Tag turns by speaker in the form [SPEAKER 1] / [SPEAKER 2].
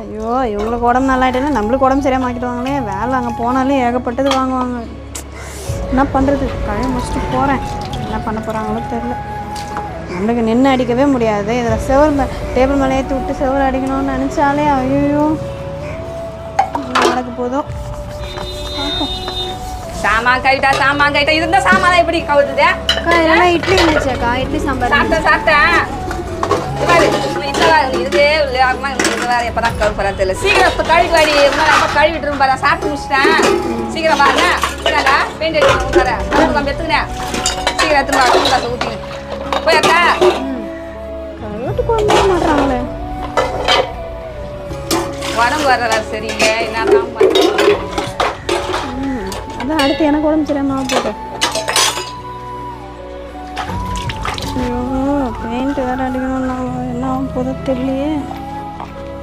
[SPEAKER 1] ஐயோ இவங்களுக்கு உடம்பு நல்லாயிட்டேன்னா நம்மளுக்கு உடம்பு சரியாக மாக்கிடுவாங்களே. வேலை அங்கே போனாலே ஏகப்பட்டது வாங்குவாங்க. என்ன பண்ணுறது, கழுவி முடிச்சுட்டு போகிறேன். என்ன பண்ண போகிறாங்களோ தெரில. நம்மளுக்கு நின்று அடிக்கவே முடியாது. இதில் செவரு டேபிள் மேலே ஏற்றி விட்டு செவரு அடிக்கணும்னு நினச்சாலே ஐயோ நடக்க போதும்.
[SPEAKER 2] சாமான் கைட்டா இருந்தா சாமான் எப்படி கவுத்துதே?
[SPEAKER 1] இதெல்லாம் இட்லி இருந்துச்சாக்கா, இட்லி சாம்பார்
[SPEAKER 2] சாப்பிட்டேன். இதே எப்பதான் கழுவுறா தெரியல. சீக்கிரம் கழுவி வாடி, கழுவிட்டு பாரு. சாப்பிட்டு முடிச்சிட்டேன். சீக்கிரம் பாருங்க. பெயிண்ட் அடிக்கணும் எடுத்துக்கிறேன். சீக்கிரம் எடுத்துன்னு காசு ஊற்றி போயாக்கா.
[SPEAKER 1] கழுவிட்டு கொண்டு மாட்டாங்களே.
[SPEAKER 2] உடம்பு வர்றதா சரிங்க. என்ன
[SPEAKER 1] அதான் அடுத்து எனக்கு உடம்பு சரியாம போகுது. ஐயோ பெயிண்ட் வேறு அடிக்கணும். என்ன போதும் தெரியலையே.